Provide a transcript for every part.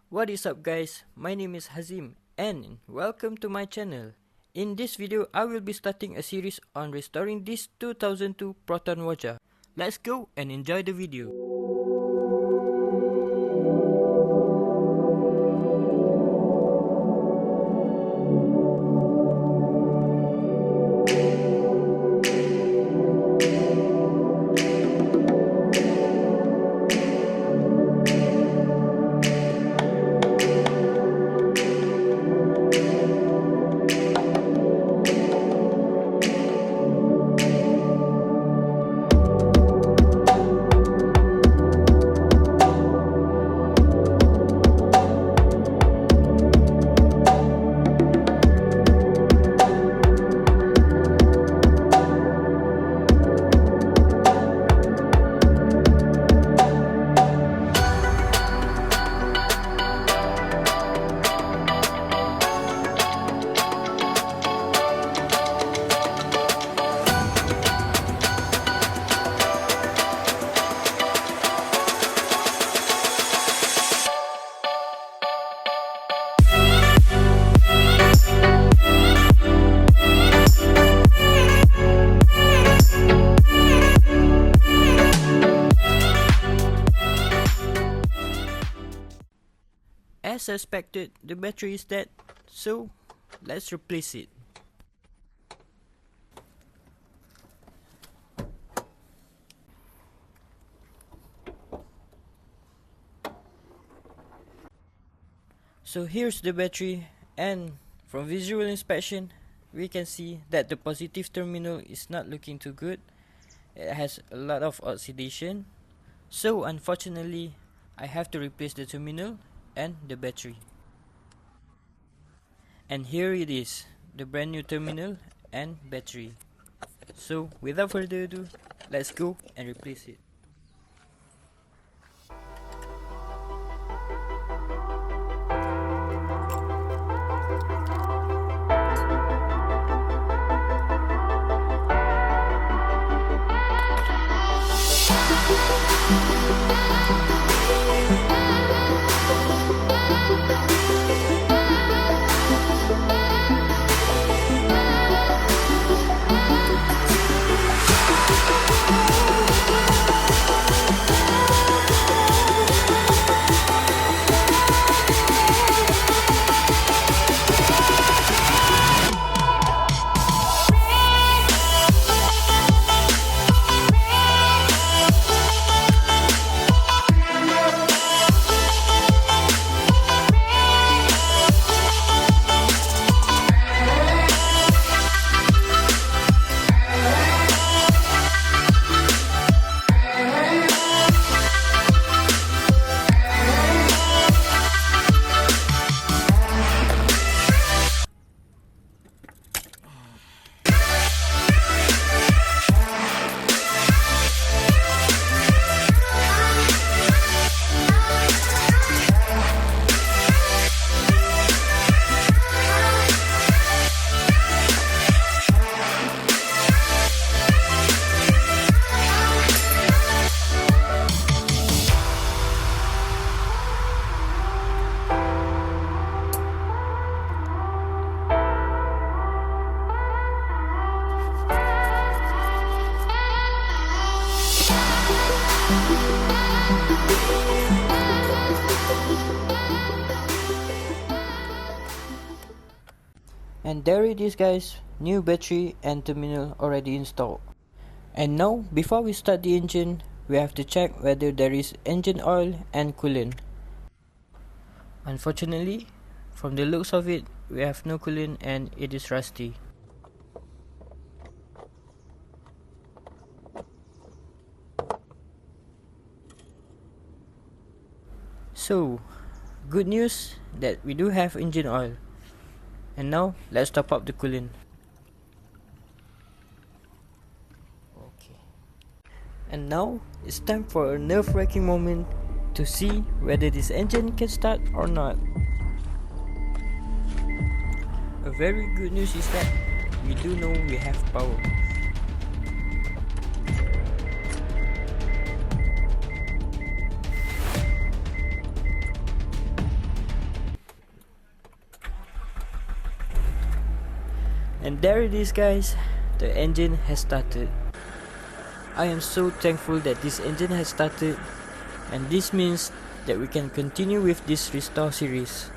What is up guys, my name is Hazim and welcome to my channel. In this video, I will be starting a series on restoring this 2002 Proton Waja. Let's go and enjoy the video. As suspected, the battery is dead, so let's replace it. So here's the battery, and from visual inspection we can see that the positive terminal is not looking too good. It has a lot of oxidation, so unfortunately I have to replace the terminal and the battery. And here it is, the brand new terminal and battery. So without further ado, let's go and replace it. And there it is guys, new battery and terminal already installed. And now, before we start the engine, we have to check whether there is engine oil and coolant. Unfortunately, from the looks of it, we have no coolant and it is rusty. So, good news that we do have engine oil. And now, let's top up the coolant. Okay. And now, it's time for a nerve-wracking moment to see whether this engine can start or not. A very good news is that we do know we have power. And there it is, guys, the engine has started. I am so thankful that this engine has started, and this means that we can continue with this restore series.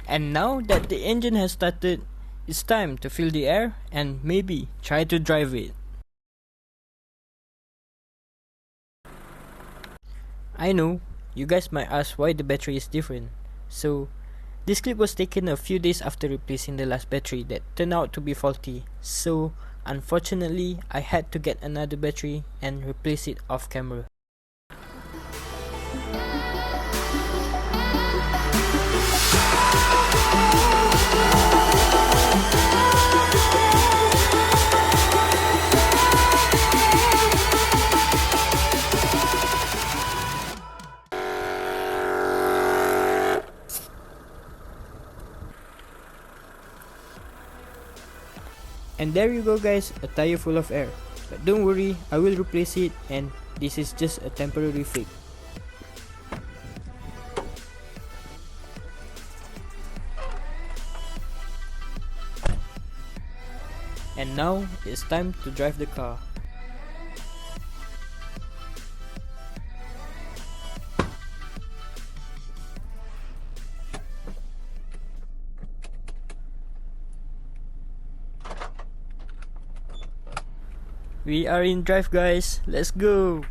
And now that the engine has started, it's time to fill the air and maybe try to drive it. I know, you guys might ask why the battery is different. So, this clip was taken a few days after replacing the last battery that turned out to be faulty. So, unfortunately, I had to get another battery and replace it off camera. And there you go, guys, a tire full of air. But don't worry, I will replace it, and this is just a temporary fix. And now it's time to drive the car. We are in drive, guys. Let's go.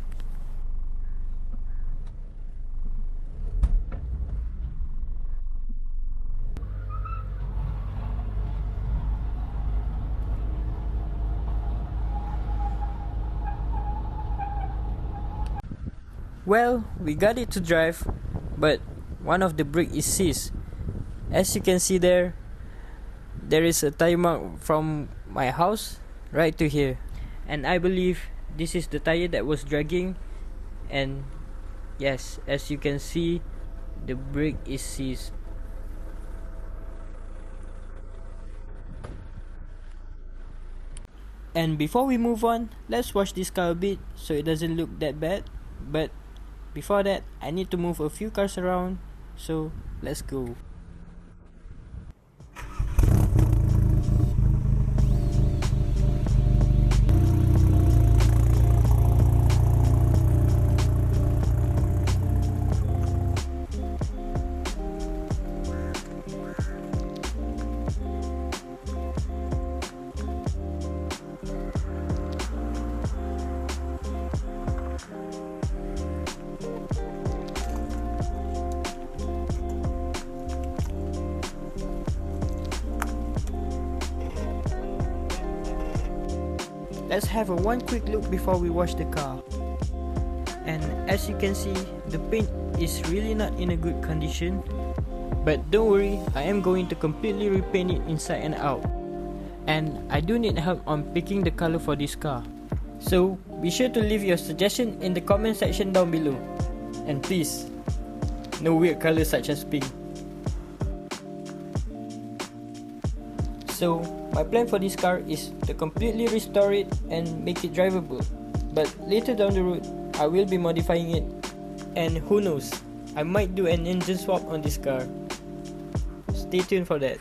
Well, we got it to drive, but one of the brake is seized. As you can see there is a tire mark from my house right to here. And I believe this is the tire that was dragging, and yes, as you can see, the brake is seized. And before we move on, let's wash this car a bit so it doesn't look that bad. But before that, I need to move a few cars around, so let's go. Let's have a one quick look before we wash the car. And as you can see, the paint is really not in a good condition. But don't worry, I am going to completely repaint it inside and out. And I do need help on picking the color for this car. So be sure to leave your suggestion in the comment section down below. And please, no weird colors such as pink. So my plan for this car is to completely restore it and make it drivable. But later down the road, I will be modifying it. And who knows, I might do an engine swap on this car. Stay tuned for that.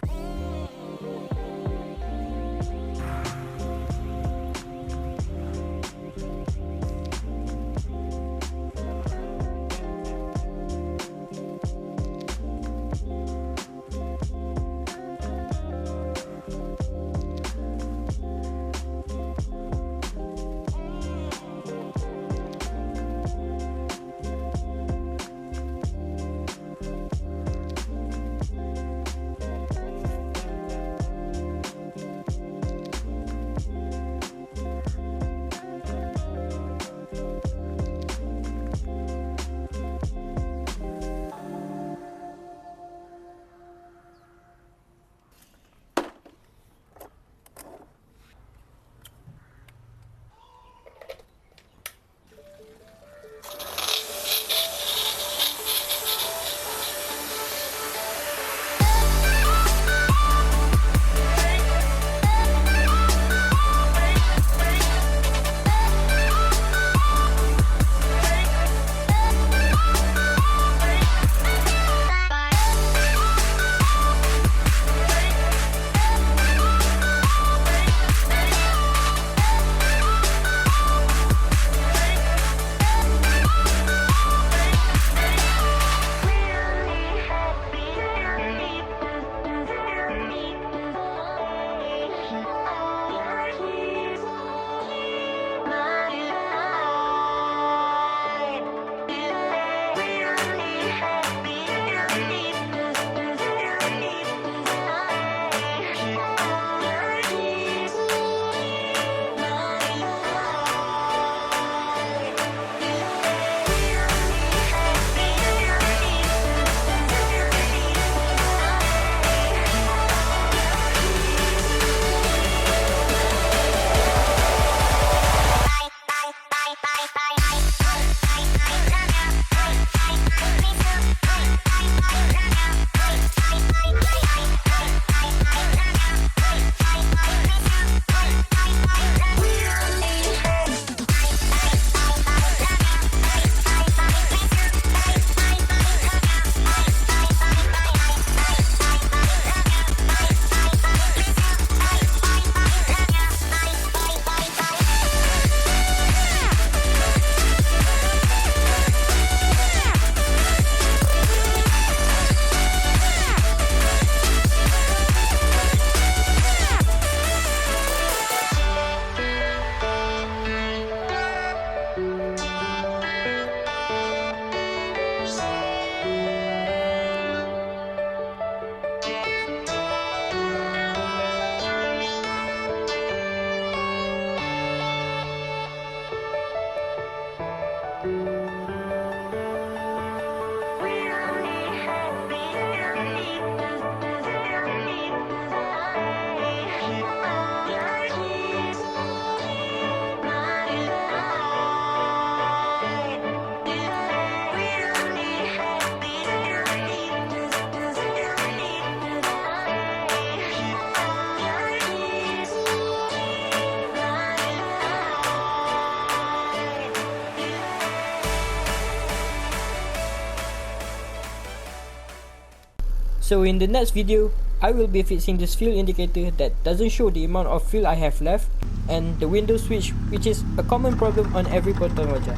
So in the next video, I will be fixing this fuel indicator that doesn't show the amount of fuel I have left, and the window switch, which is a common problem on every Proton Waja.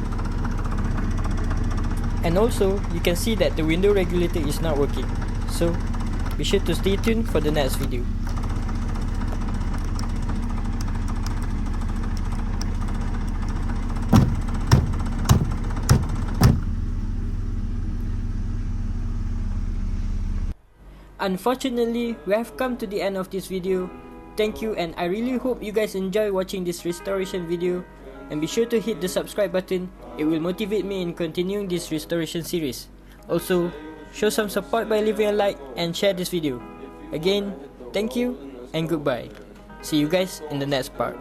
And also, you can see that the window regulator is not working. So be sure to stay tuned for the next video. Unfortunately, we have come to the end of this video. Thank you, and I really hope you guys enjoy watching this restoration video, and be sure to hit the subscribe button. It will motivate me in continuing this restoration series. Also, show some support by leaving a like and share this video. Again, thank you and goodbye. See you guys in the next part.